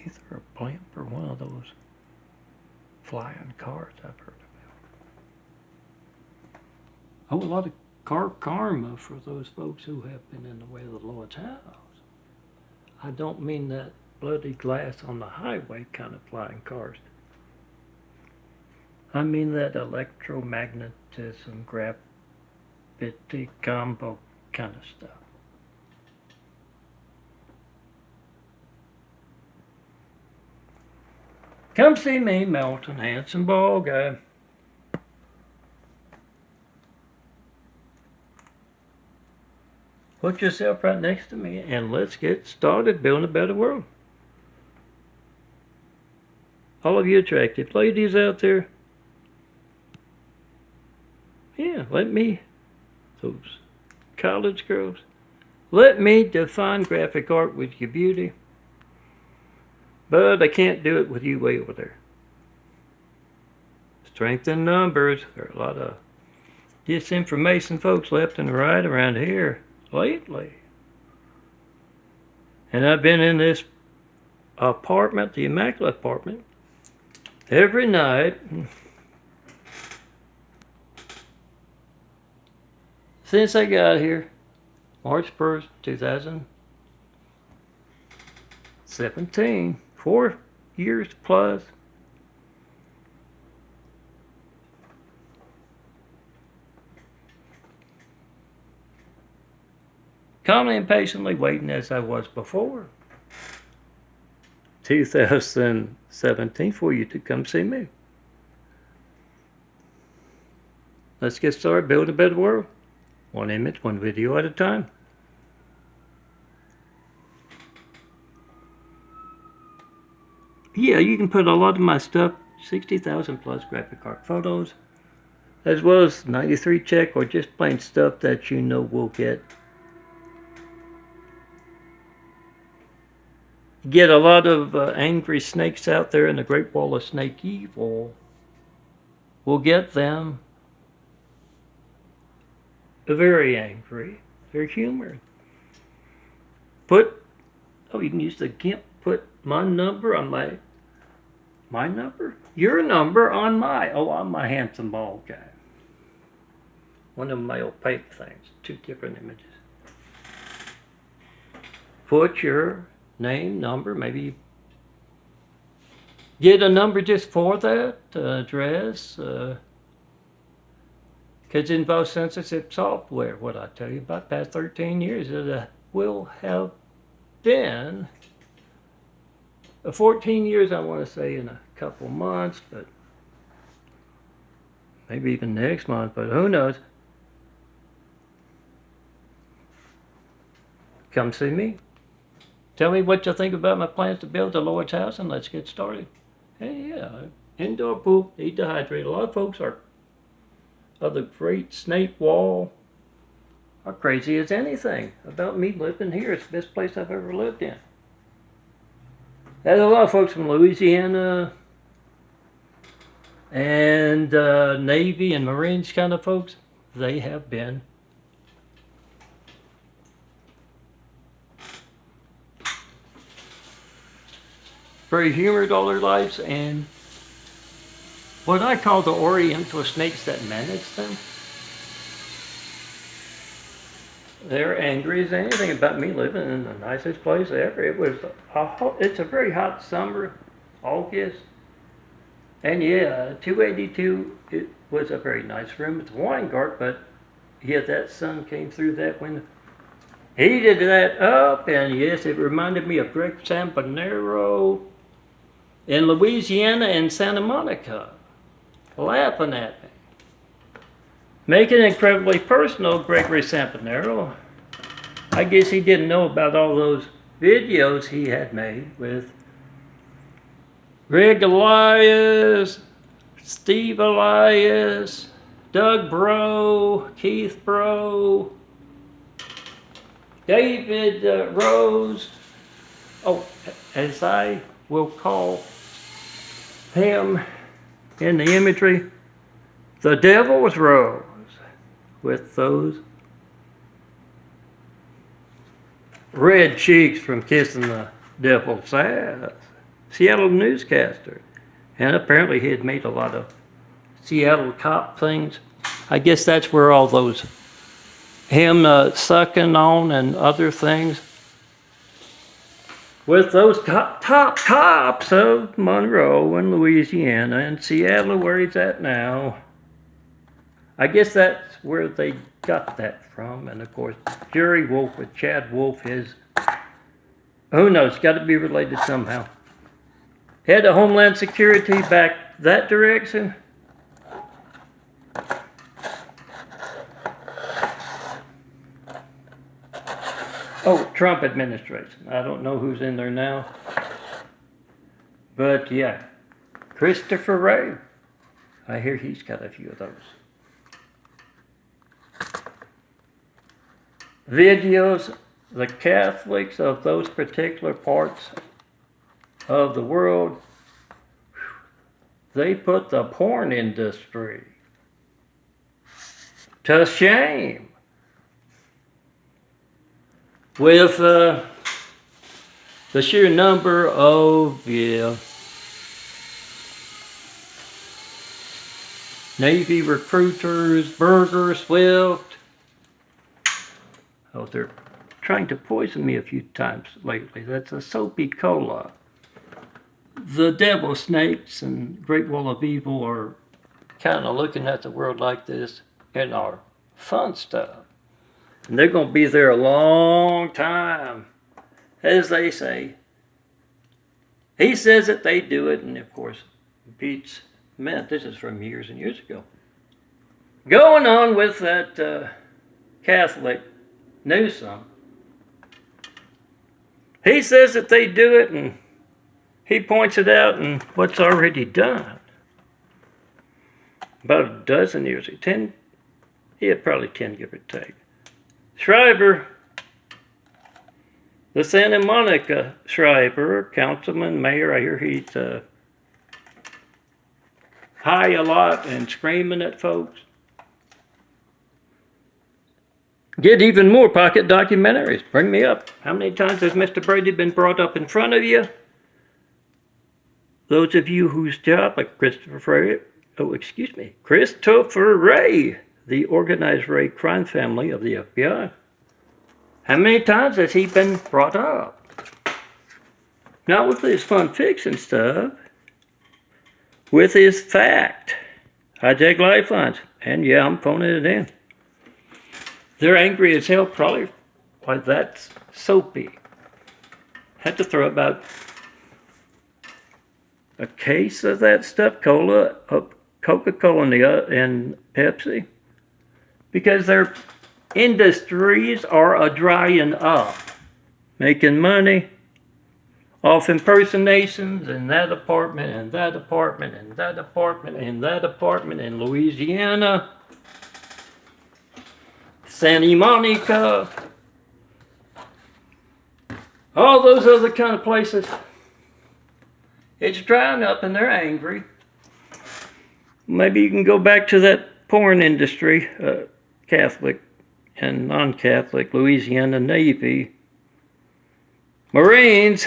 Either a Blimp or one of those flying cars I've heard about. Oh, a lot of car karma for those folks who have been in the way of the Lord's house. I don't mean that bloody glass on the highway kind of flying cars. I mean that electromagnetism, gravity combo kind of stuff. Come see me, Melton, handsome ball guy. Put yourself right next to me and let's get started building a better world. All of you attractive ladies out there, yeah, those college girls, let me define graphic art with your beauty. But I can't do it with you way over there. Strength in numbers. There are a lot of disinformation folks left and right around here lately. And I've been in this apartment, the Immaculate Apartment, every night since I got here, March 1st, 2017. 4 years plus. Calmly and patiently waiting as I was before. 2017 for you to come see me. Let's get started building a better world. One image, one video at a time. Yeah, you can put a lot of my stuff, 60,000 plus graphic art photos, as well as 93 check or just plain stuff that you know will get a lot of angry snakes out there in the Great Wall of Snake Evil. Will get them very angry. They're humored. You can use the GIMP. Put my number on my number? Your number on I'm my handsome bald guy. One of my opaque things. 2 different images. Put your name, number, maybe get a number just for that address. Because it involves censorship software. What I tell you about past 13 years, it will have been 14 years, I want to say, in a couple months, but maybe even next month, but who knows. Come see me. Tell me what you think about my plans to build the Lord's house, and let's get started. Hey, yeah, indoor pool, need to hydrate. A lot of folks of the Great Snake Wall are crazy as anything about me living here. It's the best place I've ever lived in. There's a lot of folks from Louisiana and Navy and Marines kind of folks. They have been very humored all their lives, and what I call the Oriental snakes that manage them, they're angry as anything about me living in the nicest place ever. It's a very hot summer, August, and yeah, 282, it was a very nice room. It's a wine garden, but yeah, that sun came through that window, heated that up, and yes, it reminded me of Greg Sampanero in Louisiana and Santa Monica, laughing at me. Make it incredibly personal, Gregory Sampanero. I guess he didn't know about all those videos he had made with Greg Elias, Steve Elias, Doug Bro, Keith Bro, David Rose. Oh, as I will call him in the imagery, the Devil's Rose, with those red cheeks from kissing the devil's ass. Seattle newscaster. And apparently he had made a lot of Seattle cop things. I guess that's where all those, him sucking on and other things with those top cops of Monroe and Louisiana and Seattle, where he's at now. I guess that's where they got that from. And of course, Jerry Wolf with Chad Wolf is, who knows, got to be related somehow. Head of Homeland Security back that direction. Oh, Trump administration. I don't know who's in there now. But yeah, Christopher Wray. I hear he's got a few of those. Videos, the Catholics of those particular parts of the world, they put the porn industry to shame with the sheer number of Navy recruiters, Burger, Swift. Oh, they're trying to poison me a few times lately. That's a soapy cola. The devil snakes and Great Wall of Evil are kind of looking at the world like this and are fun stuff. And they're going to be there a long time, as they say. He says that they do it, and of course, Pete's meant this is from years and years ago. Going on with that Catholic Newsom. He says that they do it, and he points it out in what's already done. About a dozen years, 10, yeah, probably 10, give or take. Schreiber, the Santa Monica Schreiber, councilman, mayor, I hear he's high a lot and screaming at folks. Get even more pocket documentaries. Bring me up. How many times has Mr. Brady been brought up in front of you? Those of you whose job, like Christopher Wray, the organized Ray crime family of the FBI. How many times has he been brought up? Not with his fun fiction stuff, with his fact. Hijack lifelines. And yeah, I'm phoning it in. They're angry as hell, probably why that's soapy. Had to throw about a case of that stuff, Coca-Cola and Pepsi, because their industries are a drying up, making money off impersonations in that apartment and that apartment and that apartment and that apartment in Louisiana, Santa Monica, all those other kind of places. It's drying up and they're angry. Maybe you can go back to that porn industry, Catholic and non-Catholic, Louisiana Navy, Marines.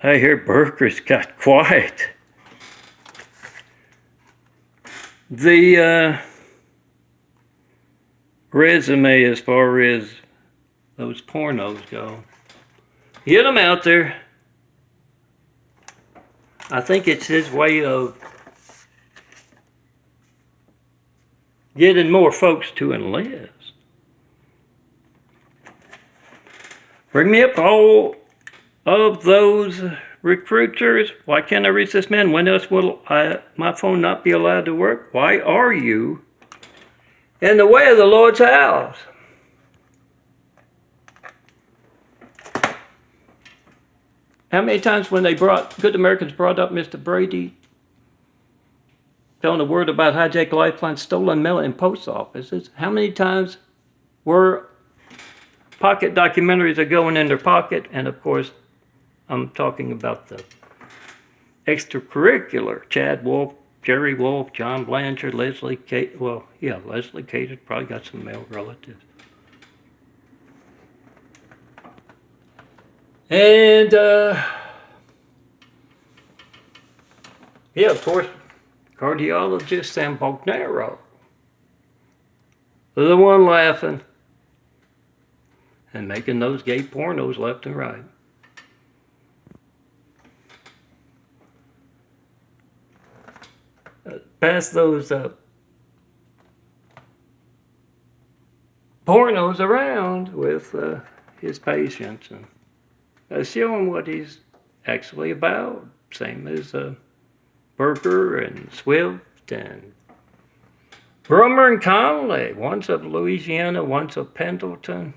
I hear Burger's got quiet. The resume as far as those pornos go, get them out there. I think it's his way of getting more folks to enlist. Bring me up all of those recruiters. Why can't I reach this man? When else will my phone not be allowed to work? Why are you in the way of the Lord's house? How many times when good Americans brought up Mr. Brady telling the word about hijacked lifelines, stolen mail in post offices, how many times were pocket documentaries are going in their pocket? And of course, I'm talking about the extracurricular. Chad Wolf, Jerry Wolf, John Blanchard, Leslie Cater probably got some male relatives. And, yeah, of course, cardiologist Sam Bognero, the one laughing and making those gay pornos left and right. Pass those pornos around with his patients and show him what he's actually about. Same as Berger and Swift and Brummer and Connolly. One's of Louisiana, one's of Pendleton.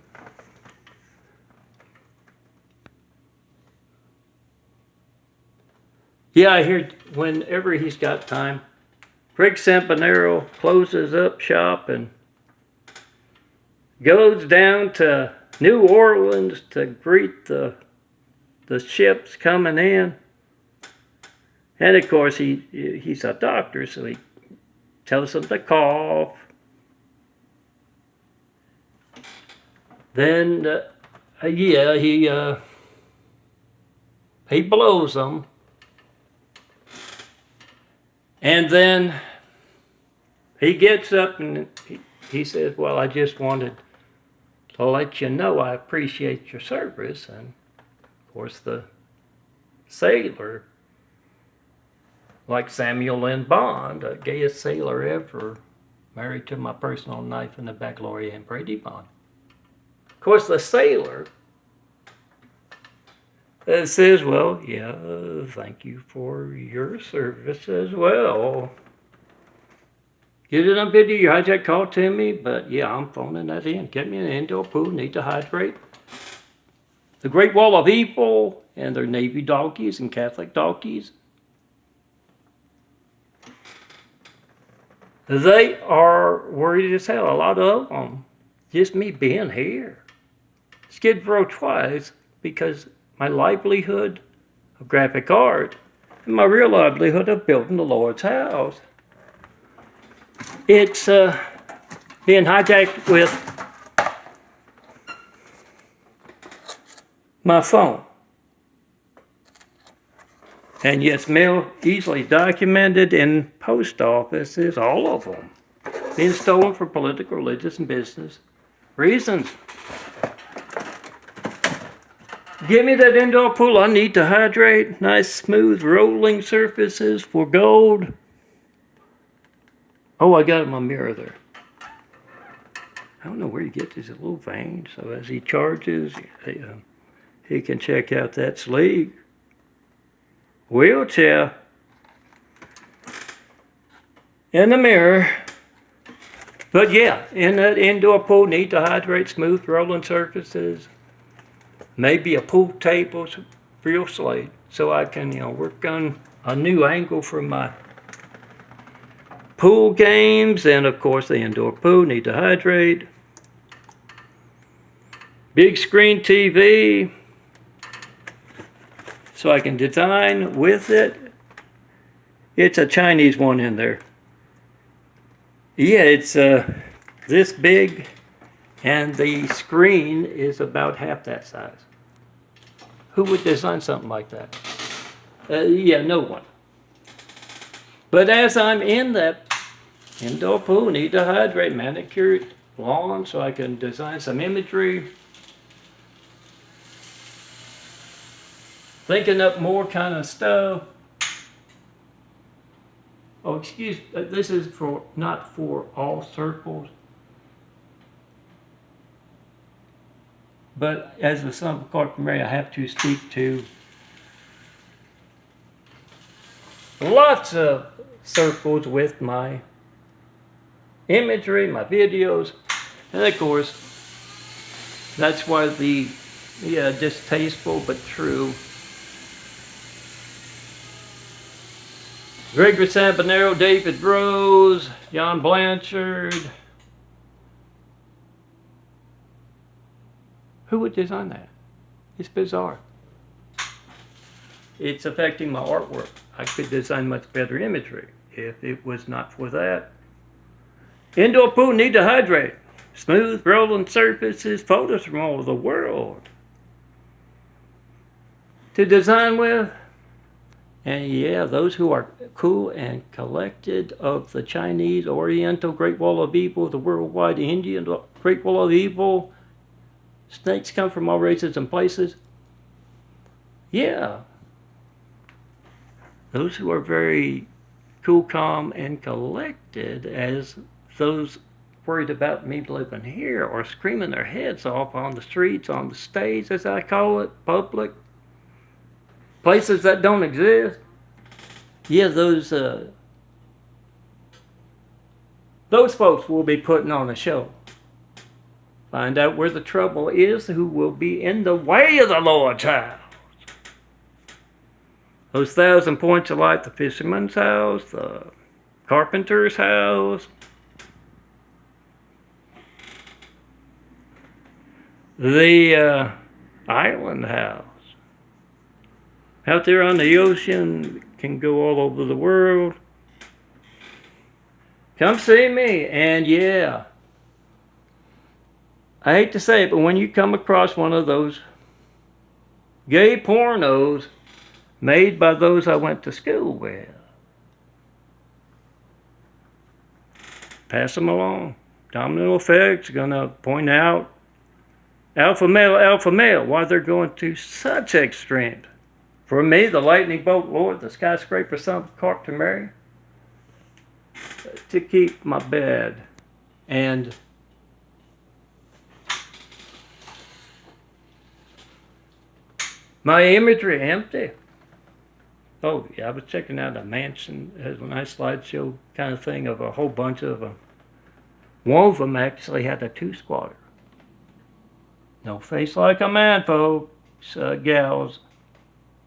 Yeah, I hear whenever he's got time, Greg Sampanero closes up shop and goes down to New Orleans to greet the ships coming in. And of course, he's a doctor, so he tells them to cough. Then, yeah, he blows them. And then he gets up and he says, well, I just wanted to let you know I appreciate your service. And of course, the sailor, like Samuel Lynn Bond, the gayest sailor ever, married to my personal knife in the back, Lori Ann Brady Bond. Of course, the sailor says, well, yeah, thank you for your service as well. You didn't bid your hijack call to me, but yeah, I'm phoning that in. Get me an indoor pool, need to hydrate. The Great Wall of Evil and their Navy doggies and Catholic doggies. They are worried as hell, a lot of them. Just me being here. Skid Row twice because my livelihood of graphic art and my real livelihood of building the Lord's house. It's being hijacked with my phone. And yes, mail easily documented in post offices, all of them, being stolen for political, religious, and business reasons. Give me that indoor pool. I need to hydrate. Nice, smooth, rolling surfaces for gold. Oh, I got my mirror there. I don't know where you get these little veins. So as he charges, he can check out that sleeve. Wheelchair. In the mirror. But yeah, in that indoor pool, need to hydrate, smooth, rolling surfaces. Maybe a pool table, real slate, so I can, work on a new angle for my pool games. And of course, the indoor pool, need to hydrate. Big screen TV, so I can design with it. It's a Chinese one in there. Yeah, it's this big, and the screen is about half that size. Who would design something like that? Yeah, no one. But as I'm in that indoor pool, need to hydrate, manicure lawn, so I can design some imagery. Thinking up more kind of stuff. Oh, excuse, this is not for all circles. But as the son of a Corporal Mary, I have to speak to lots of circles with my imagery, my videos, and of course, that's why the distasteful but true Gregory Sampanero, David Rose, John Blanchard. Who would design that? It's bizarre. It's affecting my artwork. I could design much better imagery if it was not for that. Indoor pool, need to hydrate. Smooth rolling surfaces, photos from all over the world. to design with. And yeah, those who are cool and collected of the Chinese, Oriental, Great Wall of Evil, the worldwide Indian, Great Wall of Evil, snakes come from all races and places. Yeah, those who are very cool, calm, and collected, as those worried about me living here or screaming their heads off on the streets, on the stage, as I call it, public places that don't exist. Yeah, those folks will be putting on a show. Find out where the trouble is, who will be in the way of the Lord's house. Those 1,000 points of light, the fisherman's house, the carpenter's house, the island house. Out there on the ocean, can go all over the world. Come see me, and yeah, I hate to say it, but when you come across one of those gay pornos made by those I went to school with, pass them along. Domino effect's gonna point out alpha male, why they're going to such extremes. For me, the lightning bolt lord, the skyscraper son of Cork to marry, to keep my bed and my imagery empty. Oh yeah, I was checking out a mansion. It has a nice slideshow kind of thing of a whole bunch of them. One of them actually had a 2-squatter. No face like a man, folks, gals.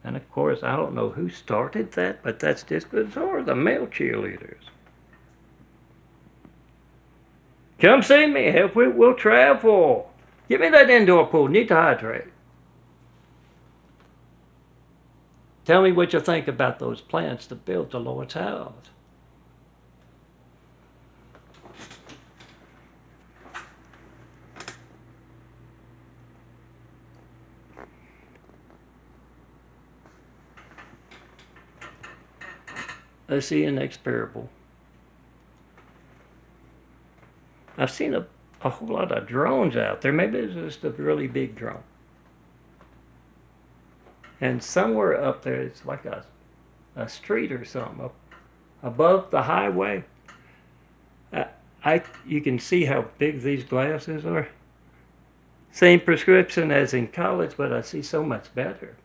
And of course, I don't know who started that, but that's just bizarre, the male cheerleaders. Come see me, help we'll travel. Give me that indoor pool, need to hydrate. Tell me what you think about those plans to build the Lord's house. Let's see the next parable. I've seen a whole lot of drones out there. Maybe it's just a really big drone. And somewhere up there, it's like a street or something up above the highway. You can see how big these glasses are. Same prescription as in college, but I see so much better.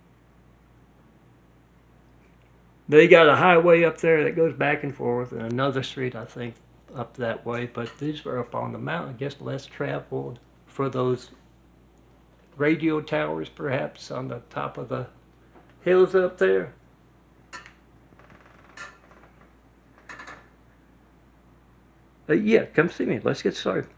They got a highway up there that goes back and forth, and another street, I think, up that way. But these were up on the mountain, just less traveled for those radio towers, perhaps, on the top of the hills up there. Yeah, come see me. Let's get started.